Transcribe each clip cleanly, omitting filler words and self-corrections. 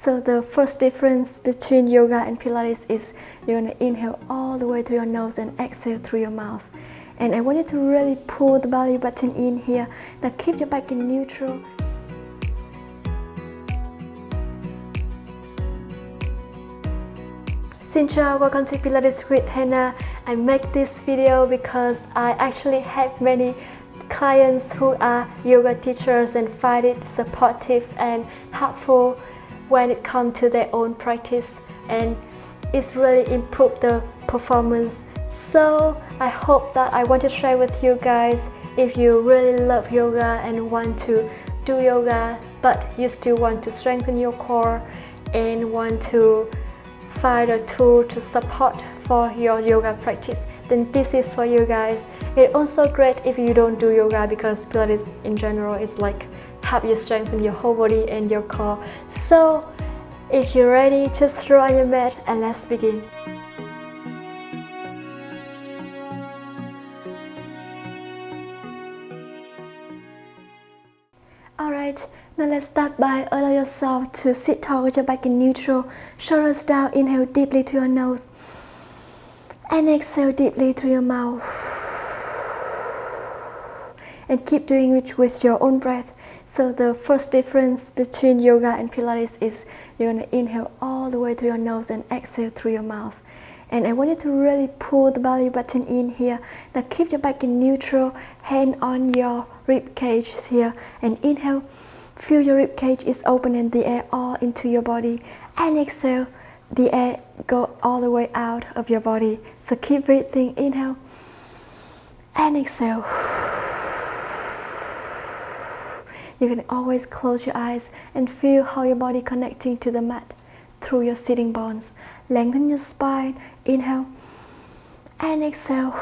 So the first difference between yoga and Pilates is you're going to inhale all the way through your nose and exhale through your mouth. And I want you to really pull the belly button in here. Now keep your back in neutral. Xin chào, welcome to Pilates with Hannah. I make this video because I actually have many clients who are yoga teachers and find it supportive and helpful when it comes to their own practice, and it's really improved the performance. So I hope that I want to share with you guys, if you really love yoga and want to do yoga but you still want to strengthen your core and want to find a tool to support for your yoga practice, then this is for you guys. It's also great if you don't do yoga, because Pilates in general is like help you strengthen your whole body and your core. So if you're ready, just roll on your mat and let's begin. Alright, now let's start by allow yourself to sit tall with your back in neutral, shoulders down, inhale deeply through your nose and exhale deeply through your mouth. And keep doing it with your own breath. So the first difference between yoga and Pilates is you're going to inhale all the way through your nose and exhale through your mouth. And I want you to really pull the belly button in here. Now keep your back in neutral, hand on your rib cage here, and inhale, feel your rib cage is open and the air all into your body, and exhale, the air go all the way out of your body. So keep breathing, inhale and exhale. You can always close your eyes and feel how your body connecting to the mat through your sitting bones. Lengthen your spine, inhale and exhale.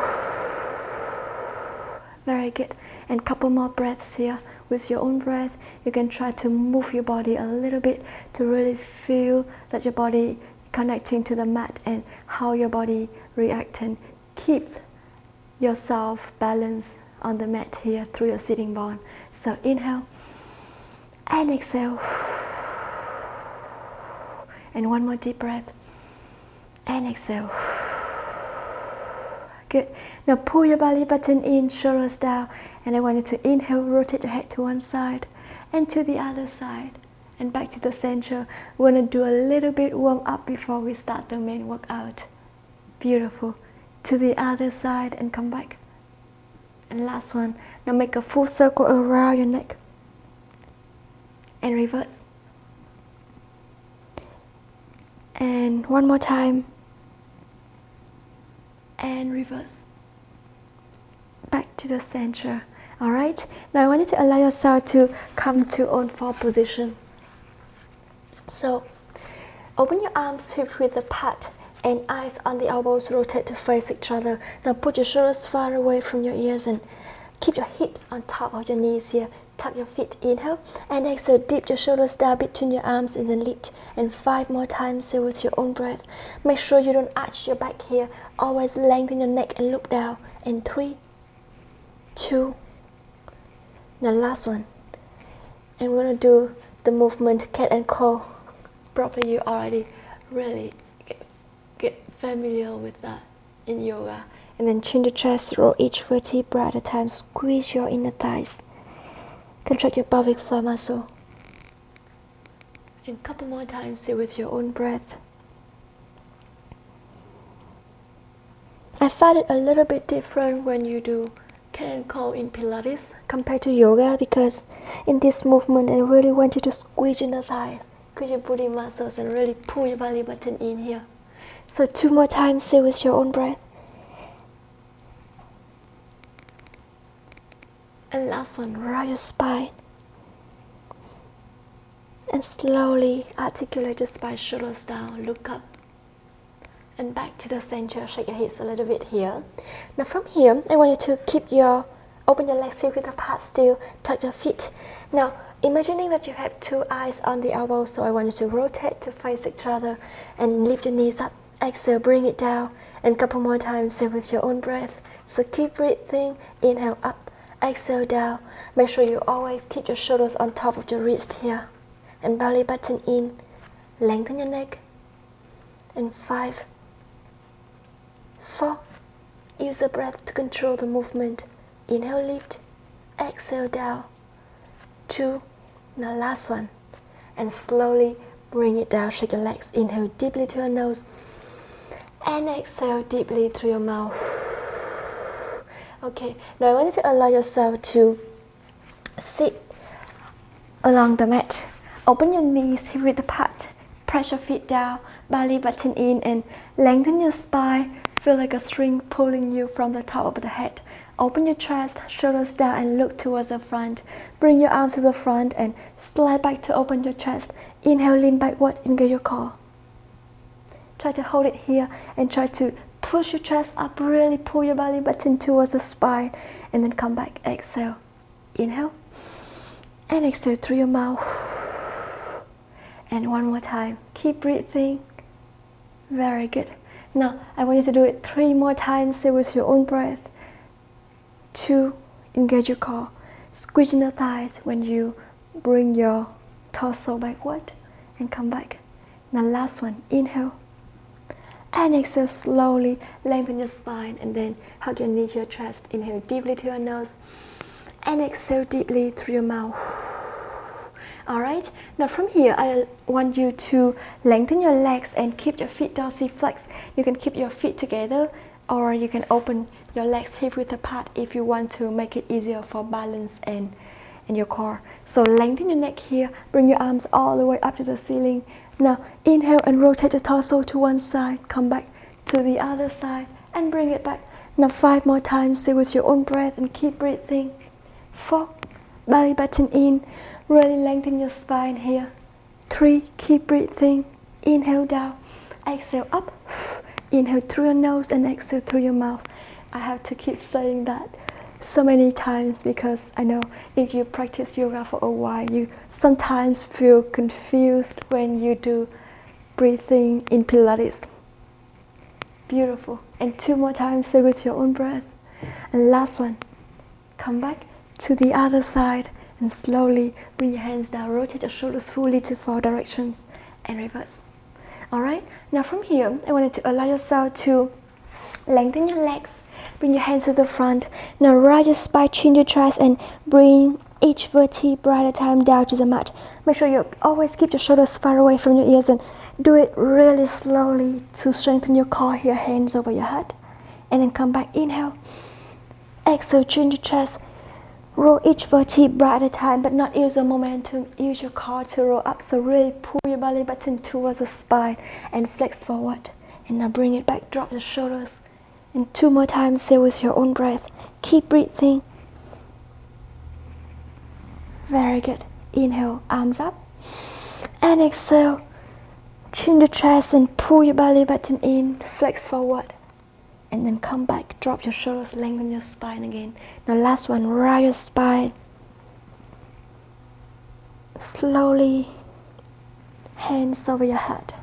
Very good. And couple more breaths here. With your own breath, you can try to move your body a little bit to really feel that your body connecting to the mat and how your body reacts, and keep yourself balanced on the mat here through your sitting bone. So inhale and exhale. And one more deep breath and exhale. Good. Now pull your belly button in, shoulders down, and I want you to inhale, rotate your head to one side and to the other side and back to the center. We're going to do a little bit warm up before we start the main workout. Beautiful. To the other side and come back. And last one. Now make a full circle around your neck and reverse. And one more time. And reverse. Back to the center. Alright, now I want you to allow yourself to come to on four position. So open your arms hip width apart and eyes on the elbows, rotate to face each other. Now put your shoulders far away from your ears and keep your hips on top of your knees here. Tuck your feet, inhale and exhale, dip your shoulders down between your arms and then lift. And 5 more times here with your own breath. Make sure you don't arch your back here. Always lengthen your neck and look down. And 3, 2, now last one. And we're going to do the movement cat and claw. Probably you already really get familiar with that in yoga. And then chin to chest, roll each vertebra at a time. Squeeze your inner thighs. Contract your pelvic floor muscle. And a couple more times here with your own breath. I find it a little bit different when you do cat and claw in Pilates compared to yoga, because in this movement I really want you to squeeze in the thighs, squeeze your booty muscles and really pull your belly button in here. So 2 more times here with your own breath. And last one, roll your spine. And slowly articulate your spine, shoulders down, look up. And back to the center, shake your hips a little bit here. Now from here, I want you to open your legs hip width apart still, tuck your feet. Now, imagining that you have 2 eyes on the elbows, so I want you to rotate to face each other and lift your knees up. Exhale, bring it down. And a couple more times here with your own breath. So keep breathing, inhale up. Exhale down. Make sure you always keep your shoulders on top of your wrist here. And belly button in. Lengthen your neck. And 5, 4. Use the breath to control the movement. Inhale, lift. Exhale, down. 2. Now last one. And slowly bring it down. Shake your legs. Inhale deeply through your nose. And exhale deeply through your mouth. Okay, now I want you to allow yourself to sit along the mat. Open your knees, hip width apart. Press your feet down, belly button in, and lengthen your spine. Feel like a string pulling you from the top of the head. Open your chest, shoulders down, and look towards the front. Bring your arms to the front and slide back to open your chest. Inhale, lean backward, engage your core. Try to hold it here and try to push your chest up, really pull your belly button towards the spine, and then come back. Exhale, inhale, and exhale through your mouth. And one more time, keep breathing. Very good. Now I want you to do it 3 more times. Say with your own breath. 2, engage your core. Squeeze in the thighs when you bring your torso backward and come back. Now last one, inhale. And exhale slowly, lengthen your spine and then hug your knee to your chest. Inhale deeply through your nose and exhale deeply through your mouth. Alright, now from here I want you to lengthen your legs and keep your feet dorsiflex. You can keep your feet together or you can open your legs hip width apart if you want to make it easier for balance and your core. So lengthen your neck here, bring your arms all the way up to the ceiling. Now inhale and rotate the torso to one side, come back to the other side and bring it back. Now 5 more times, say with your own breath and keep breathing. 4, belly button in, really lengthen your spine here. 3, keep breathing. Inhale down, exhale up. Inhale through your nose and exhale through your mouth. I have to keep saying that so many times because I know if you practice yoga for a while, you sometimes feel confused when you do breathing in Pilates. Beautiful. And 2 more times, say with your own breath. And last one, come back to the other side and slowly bring your hands down, rotate your shoulders fully to 4 directions and reverse. Alright, now from here, I want you to allow yourself to lengthen your legs, bring your hands to the front. Now rise your spine, chin your chest and bring each vertebra at a time down to the mat. Make sure you always keep your shoulders far away from your ears and do it really slowly to strengthen your core here, hands over your head. And then come back, inhale, exhale, chin your chest. Roll each vertebra at a time, but not use your momentum, use your core to roll up. So really pull your belly button towards the spine and flex forward. And now bring it back, drop your shoulders. And 2 more times, say with your own breath. Keep breathing. Very good. Inhale, arms up. And exhale, chin the chest and pull your belly button in, flex forward. And then come back, drop your shoulders, lengthen your spine again. Now last one, rise your spine. Slowly, hands over your head.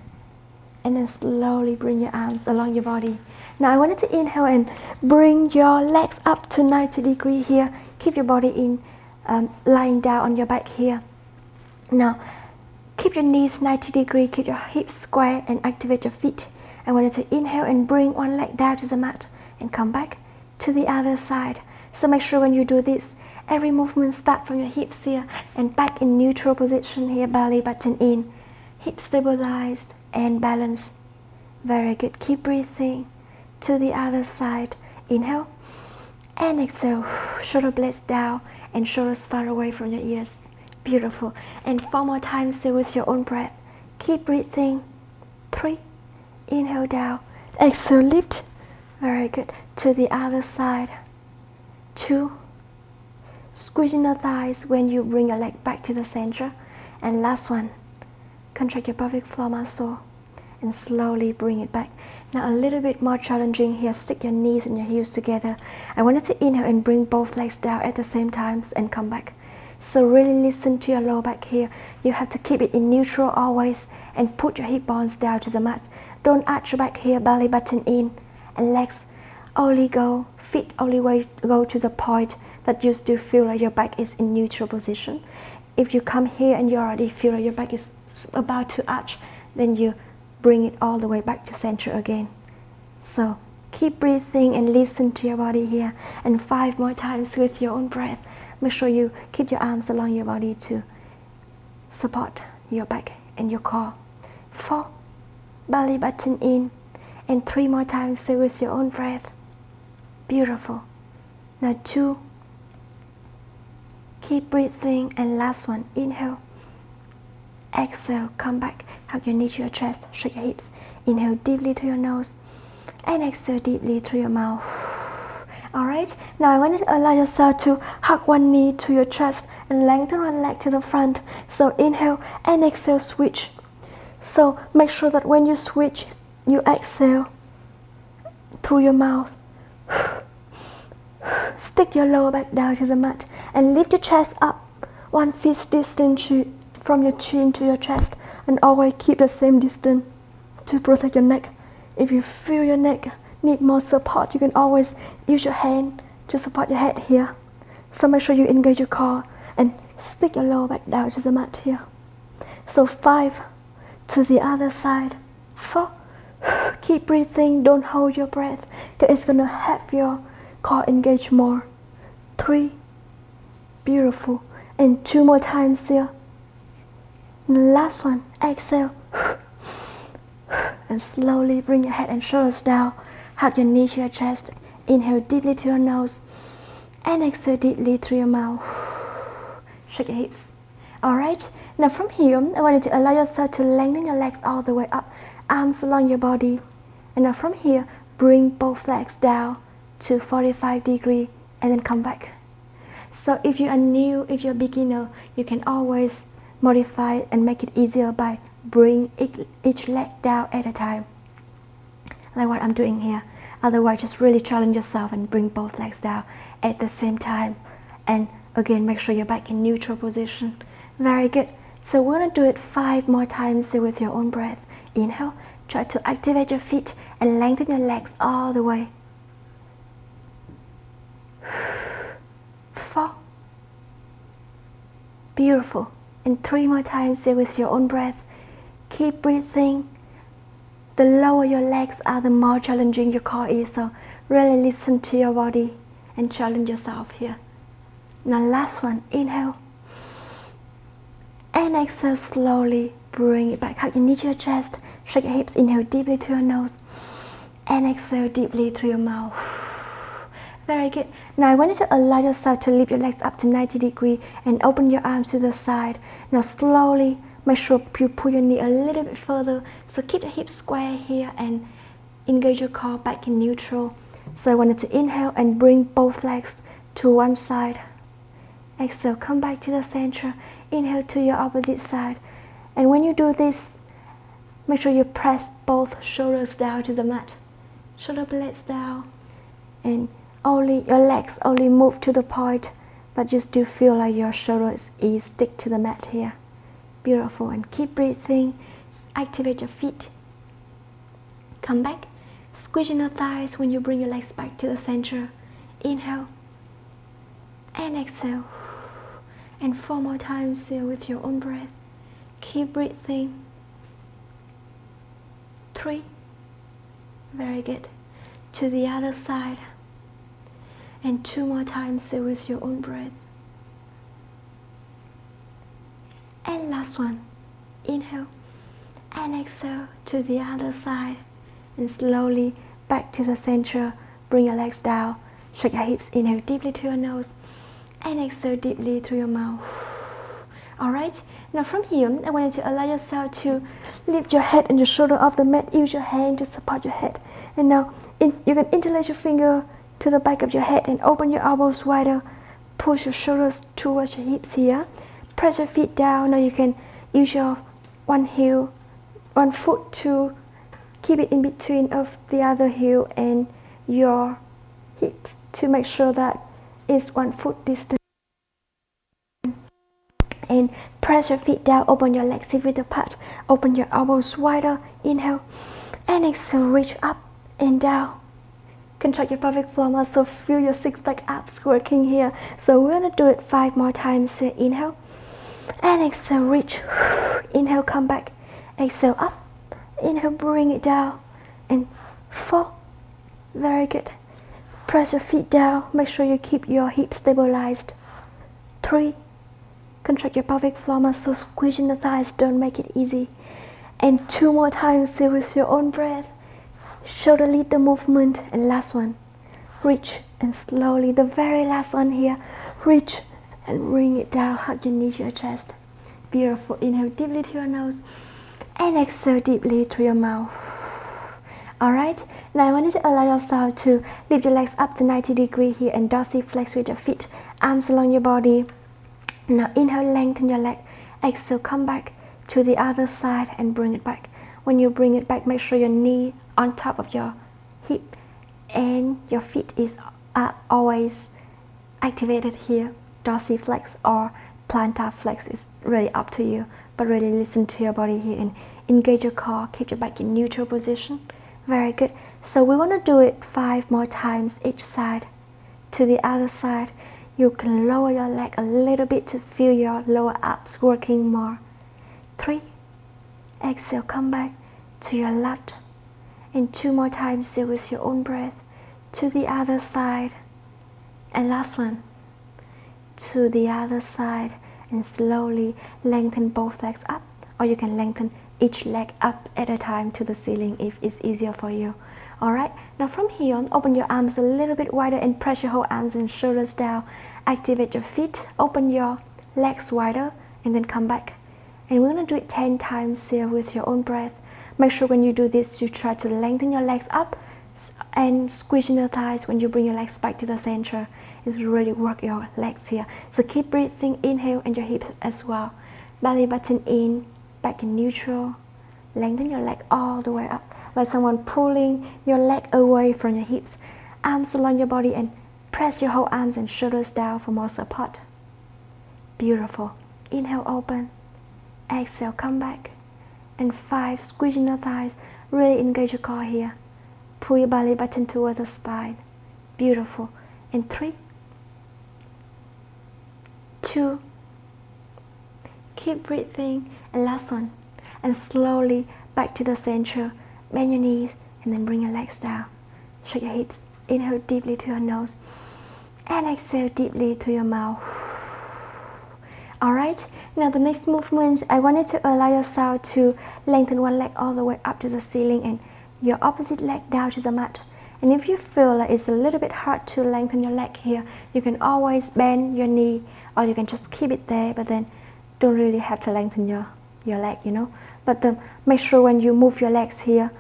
And then slowly bring your arms along your body. Now I want you to inhale and bring your legs up to 90 degrees here. Keep your body in, lying down on your back here. Now, keep your knees 90 degrees, keep your hips square and activate your feet. I want you to inhale and bring one leg down to the mat and come back to the other side. So make sure when you do this, every movement starts from your hips here and back in neutral position here, belly button in, hips stabilized and balanced. Very good. Keep breathing to the other side. Inhale and exhale. Shoulder blades down and shoulders far away from your ears. Beautiful. And 4 more times, say with your own breath. Keep breathing. 3. Inhale down. Exhale, lift. Very good. To the other side. 2. Squeezing the thighs when you bring your leg back to the center. And last one. Contract your pelvic floor muscle and slowly bring it back. Now a little bit more challenging here. Stick your knees and your heels together. I want you to inhale and bring both legs down at the same time and come back. So really listen to your low back here. You have to keep it in neutral always and put your hip bones down to the mat. Don't arch your back here, belly button in and legs only go, feet only way go to the point that you still feel like your back is in neutral position. If you come here and you already feel like your back is about to arch, then you bring it all the way back to center again. So keep breathing and listen to your body here. And 5 more times with your own breath. Make sure you keep your arms along your body to support your back and your core. 4, belly button in. And 3 more times with your own breath. Beautiful. Now 2, keep breathing, and last one, inhale. Exhale, come back, hug your knee to your chest, shake your hips. Inhale deeply through your nose and exhale deeply through your mouth. Alright, now I want you to allow yourself to hug one knee to your chest and lengthen one leg to the front. So inhale and exhale, switch. So make sure that when you switch, you exhale through your mouth. Stick your lower back down to the mat and lift your chest up 1 foot distance from your chin to your chest, and always keep the same distance to protect your neck. If you feel your neck need more support, you can always use your hand to support your head here. So make sure you engage your core and stick your lower back down to the mat here. So 5, to the other side. 4, keep breathing, don't hold your breath, because it's gonna help your core engage more. 3, beautiful, and 2 more times here. Last one, exhale. And slowly bring your head and shoulders down. Hug your knee to your chest. Inhale deeply through your nose. And exhale deeply through your mouth. Shake your hips. Alright, now from here, I want you to allow yourself to lengthen your legs all the way up. Arms along your body. And now from here, bring both legs down to 45 degrees and then come back. So if you are new, if you're a beginner, you can always modify it and make it easier by bring each leg down at a time, like what I'm doing here. Otherwise, just really challenge yourself and bring both legs down at the same time. And again, make sure you're back in neutral position. Very good. So we're gonna do it 5 more times with your own breath. Inhale, try to activate your feet and lengthen your legs all the way. 4, beautiful. And 3 more times with your own breath. Keep breathing. The lower your legs are, the more challenging your core is. So really listen to your body and challenge yourself here. Now last one, inhale. And exhale slowly, bring it back. Hug your knee to your chest, shake your hips, inhale deeply through your nose. And exhale deeply through your mouth. Very good. Now I want you to allow yourself to lift your legs up to 90 degrees and open your arms to the side. Now slowly, make sure you pull your knee a little bit further. So keep the hips square here and engage your core back in neutral. So I want you to inhale and bring both legs to one side. Exhale, come back to the center. Inhale to your opposite side. And when you do this, make sure you press both shoulders down to the mat. Shoulder blades down. And your legs only move to the point that you still feel like your shoulders is stick to the mat here. Beautiful. And keep breathing. Activate your feet. Come back. Squeeze in your thighs when you bring your legs back to the center. Inhale. And exhale. And 4 more times here with your own breath. Keep breathing. 3. Very good. To the other side. And 2 more times here with your own breath. And last one. Inhale. And exhale to the other side. And slowly back to the center. Bring your legs down. Shake your hips. Inhale deeply through your nose. And exhale deeply through your mouth. Alright, now from here, I want you to allow yourself to lift your head and your shoulder off the mat. Use your hand to support your head. And now you can interlace your finger to the back of your head and open your elbows wider. Push your shoulders towards your hips here. Press your feet down. Now you can use your one foot to keep it in between of the other heel and your hips to make sure that it's 1 foot distance. And press your feet down, open your legs hip width apart, open your elbows wider, inhale, and exhale, reach up and down. Contract your pelvic floor muscle, feel your 6-pack abs working here. So we're gonna do it 5 more times here. Inhale, and exhale, reach, inhale, come back, Exhale up. Inhale, bring it down. And 4. Very good. Press your feet down. Make sure you keep your hips stabilized. 3. Contract your pelvic floor muscle, squeezing the thighs, don't make it easy. And 2 more times, see with your own breath. Shoulder lead the movement. And last one. Reach and slowly, the very last one here. Reach and bring it down. Hug your knees, your chest. Beautiful. Inhale deeply to your nose. And exhale deeply through your mouth. Alright, now I want you to allow yourself to lift your legs up to 90 degrees here and dorsiflex with your feet, arms along your body. Now inhale, lengthen your leg. Exhale, come back to the other side and bring it back. When you bring it back, make sure your knee on top of your hip and your feet are always activated here. Dorsiflex or plantar flex is really up to you, but really listen to your body here and engage your core. Keep your back in neutral position. Very good. So we want to do it 5 more times each side. To the other side, you can lower your leg a little bit to feel your lower abs working more. 3. Exhale, come back to your left. And 2 more times, still with your own breath. To the other side. And last one. To the other side. And slowly lengthen both legs up. Or you can lengthen each leg up at a time to the ceiling if it's easier for you. Alright, now from here on, open your arms a little bit wider and press your whole arms and shoulders down. Activate your feet, open your legs wider, and then come back. And we're going to do it 10 times here with your own breath. Make sure when you do this, you try to lengthen your legs up and squeeze in your thighs when you bring your legs back to the center. It's really work your legs here. So keep breathing, inhale, and your hips as well. Belly button in, back in neutral. Lengthen your leg all the way up, like someone pulling your leg away from your hips. Arms along your body and press your whole arms and shoulders down for more support. Beautiful. Inhale, open. Exhale, come back. And 5, squeezing your thighs. Really engage your core here. Pull your belly button towards the spine. Beautiful. And 3, 2, keep breathing. And last one. And slowly back to the center. Bend your knees and then bring your legs down. Shake your hips. Inhale deeply to your nose. And exhale deeply through your mouth. Alright, now the next movement, I want you to allow yourself to lengthen one leg all the way up to the ceiling and your opposite leg down to the mat. And if you feel like it's a little bit hard to lengthen your leg here, you can always bend your knee or you can just keep it there, but then don't really have to lengthen your leg, you know. But make sure when you move your legs here,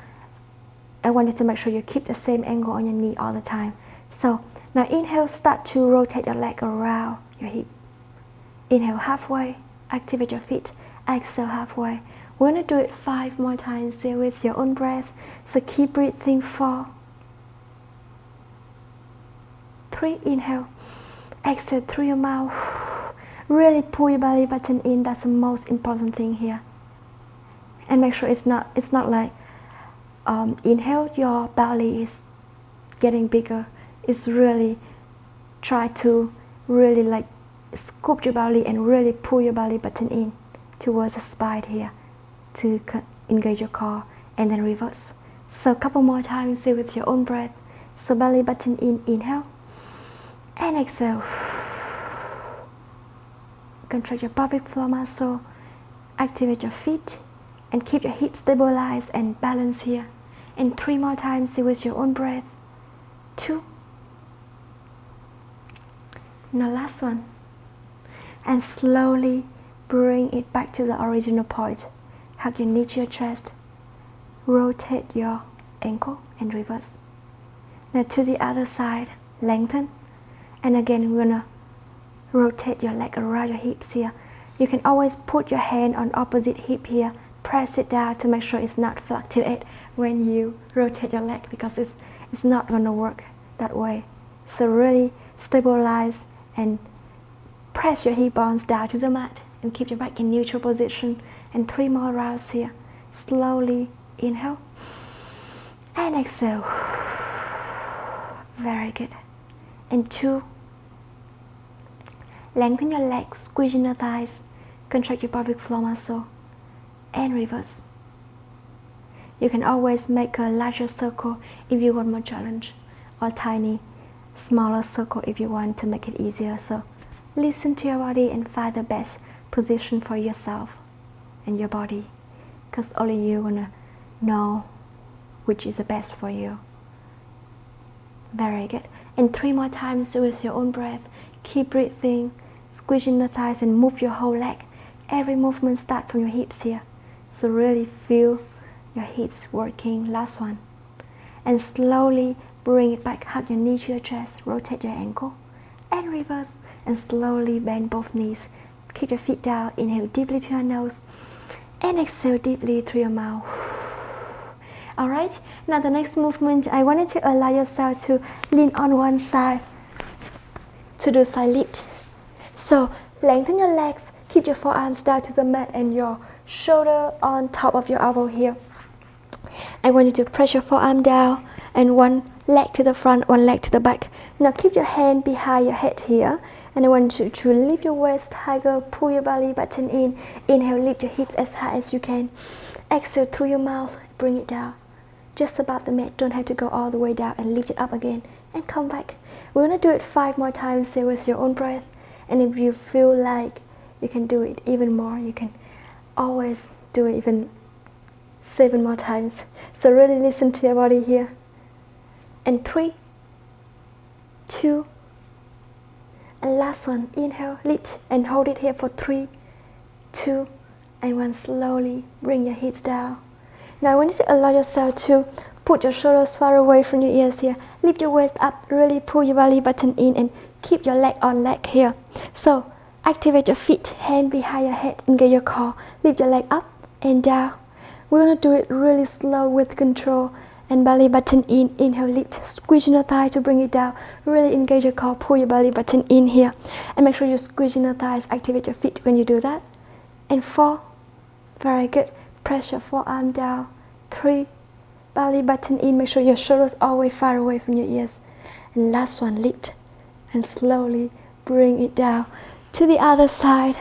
I want you to make sure you keep the same angle on your knee all the time. So now inhale, start to rotate your leg around your hip. Inhale halfway, activate your feet. Exhale halfway. We're going to do it 5 more times here with your own breath. So keep breathing. 4, 3, inhale. Exhale through your mouth. Really pull your belly button in. That's the most important thing here. And make sure it's not like inhale, your belly is getting bigger. It's really try to really like scoop your belly and really pull your belly button in towards the spine here to engage your core, and then reverse. So a couple more times here with your own breath. So belly button in, inhale, and exhale. Contract your pelvic floor muscle, activate your feet, and keep your hips stabilized and balanced here. And 3 more times here with your own breath. 2. Now last one. And slowly bring it back to the original point. Hug your knee to your chest. Rotate your ankle and reverse. Now to the other side, lengthen. And again, we're gonna rotate your leg around your hips here. You can always put your hand on opposite hip here. Press it down to make sure it's not fluctuate when you rotate your leg, because it's not gonna work that way. So really stabilize and press your hip bones down to the mat and keep your back in neutral position. And 3 more rounds here. Slowly inhale and exhale. Very good. And 2. Lengthen your legs, squeeze in your thighs, contract your pelvic floor muscle, and reverse. You can always make a larger circle if you want more challenge, or tiny, smaller circle if you want to make it easier. So listen to your body and find the best position for yourself and your body, because only you wanna know which is the best for you. Very good. And 3 more times with your own breath. Keep breathing, squeezing the thighs and move your whole leg. Every movement starts from your hips here. So really feel your hips working. Last one. And slowly bring it back. Hug your knee to your chest. Rotate your ankle. And reverse. And slowly bend both knees. Keep your feet down. Inhale deeply to your nose. And exhale deeply through your mouth. Alright, now the next movement, I wanted to allow yourself to lean on one side to do side lift. So lengthen your legs, keep your forearms down to the mat and your shoulder on top of your elbow here. I want you to press your forearm down and one leg to the front, one leg to the back. Now keep your hand behind your head here. And I want you to lift your waist, tiger, pull your belly button in. Inhale, lift your hips as high as you can. Exhale through your mouth, bring it down. Just above the mat, don't have to go all the way down, and lift it up again and come back. We're gonna do it 5 more times here with your own breath. And if you feel like you can do it even more, you can always do it even 7 more times. So really listen to your body here. And 3, 2, and last one. Inhale, lift and hold it here for 3, 2, and 1. Slowly bring your hips down. Now I want you to allow yourself to put your shoulders far away from your ears here. Lift your waist up, really pull your belly button in and keep your leg on leg here. So activate your feet, hand behind your head, engage your core. Lift your leg up and down. We're going to do it really slow with control. And belly button in, inhale, lift, squeeze your thigh to bring it down. Really engage your core, pull your belly button in here. And make sure you squeeze your thighs, activate your feet when you do that. And 4, very good. Press your forearm down. 3, belly button in, make sure your shoulders always far away from your ears. And last one, lift and slowly bring it down to the other side.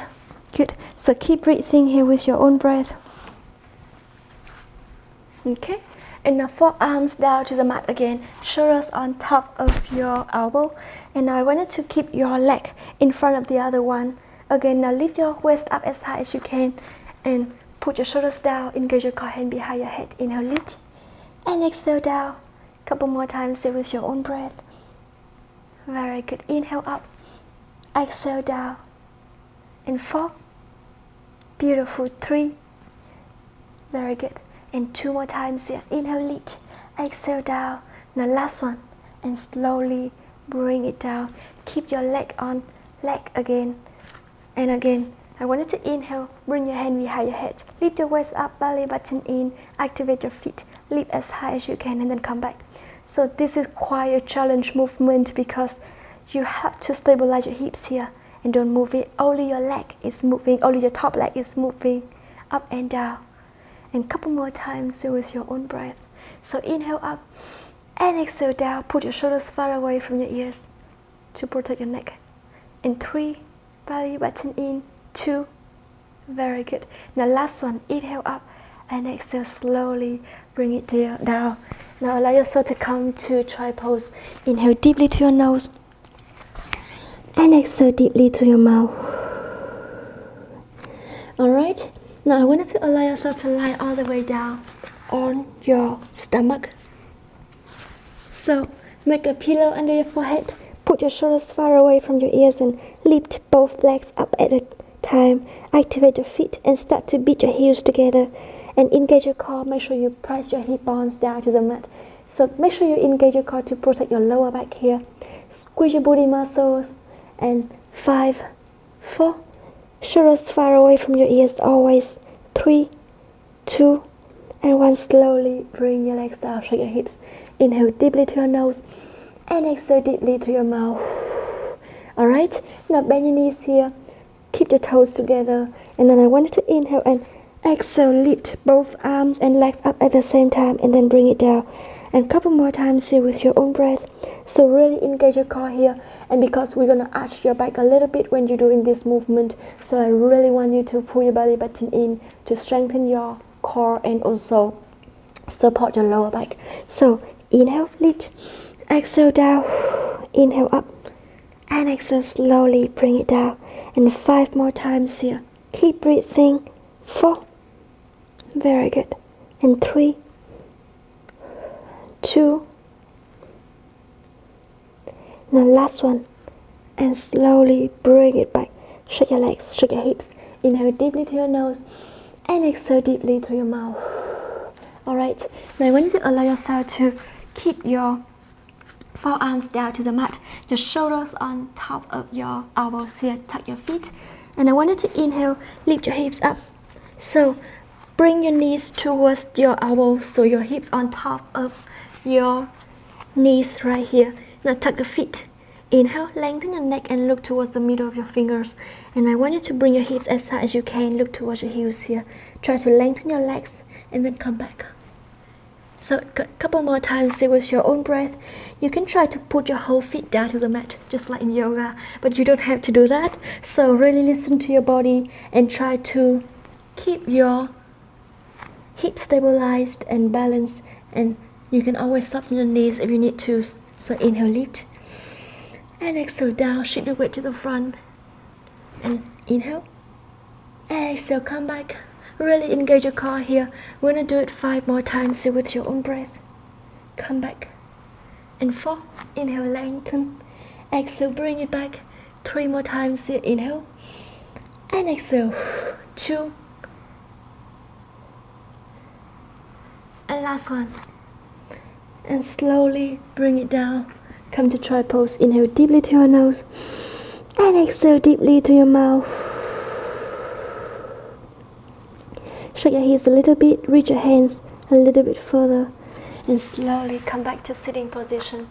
Good. So keep breathing here with your own breath. Okay. And now forearms down to the mat again, shoulders on top of your elbow. And now I want you to keep your leg in front of the other one. Again, now lift your waist up as high as you can and put your shoulders down, engage your core, hand behind your head. Inhale, lift and exhale down. Couple more times here with your own breath. Very good. Inhale up, exhale down. And 4, beautiful. 3, very good. And 2 more times here. Inhale, lift, exhale down. Now last one. And slowly bring it down. Keep your leg on leg again. And again, I want you to inhale, bring your hand behind your head. Lift your waist up, belly button in. Activate your feet. Lift as high as you can and then come back. So this is quite a challenge movement because you have to stabilize your hips here. And don't move it. Only your leg is moving. Only your top leg is moving up and down. And a couple more times with your own breath. So inhale up and exhale down. Put your shoulders far away from your ears to protect your neck. And 3, belly button in. 2, very good. Now last one, inhale up and exhale slowly. Bring it down. Now allow yourself to come to try pose. Inhale deeply to your nose and exhale deeply through your mouth. Alright. Now I want you to allow yourself to lie all the way down on your stomach. So make a pillow under your forehead. Put your shoulders far away from your ears and lift both legs up at a time. Activate your feet and start to beat your heels together. And engage your core. Make sure you press your hip bones down to the mat. So make sure you engage your core to protect your lower back here. Squeeze your booty muscles. And 5, 4, shoulders far away from your ears always. 3, 2, and 1. Slowly bring your legs down, shake your hips. Inhale deeply to your nose and exhale deeply through your mouth. Alright, now bend your knees here. Keep your toes together. And then I want you to inhale and exhale, lift both arms and legs up at the same time and then bring it down. And a couple more times here with your own breath. So really engage your core here. And because we're going to arch your back a little bit when you're doing this movement, so I really want you to pull your belly button in to strengthen your core and also support your lower back. So inhale, lift, exhale down, inhale up, and exhale slowly, bring it down. And 5 more times here. Keep breathing. 4, very good. And 3, 2, now last one. And slowly bring it back. Shake your legs, shake your hips. Inhale deeply through your nose and exhale deeply through your mouth. Alright, now I want you to allow yourself to keep your forearms down to the mat, your shoulders on top of your elbows here, tuck your feet. And I want you to inhale, lift your hips up. So bring your knees towards your elbows, so your hips on top of your knees right here. Now tuck your feet. Inhale, lengthen your neck and look towards the middle of your fingers. And I want you to bring your hips as high as you can, look towards your heels here. Try to lengthen your legs and then come back. So a couple more times here with your own breath. You can try to put your whole feet down to the mat, just like in yoga, but you don't have to do that. So really listen to your body and try to keep your hips stabilized and balanced. And you can always soften your knees if you need to. So inhale, lift. And exhale down, shift your weight to the front. And inhale. And exhale, come back. Really engage your core here. We're gonna do it 5 more times here with your own breath. Come back. And 4, inhale, lengthen. Exhale, bring it back. 3 more times here, inhale. And exhale, 2. And last one. And slowly bring it down. Come to try pose. Inhale deeply through your nose and exhale deeply through your mouth. Shake your hips a little bit, reach your hands a little bit further, and slowly come back to sitting position.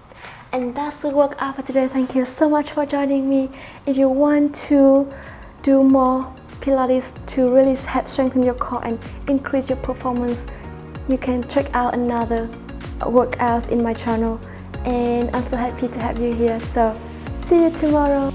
And that's the workout for today. Thank you so much for joining me. If you want to do more Pilates to really help strengthen your core and increase your performance, you can check out another workouts in my channel. And I'm so happy to have you here. So see you tomorrow.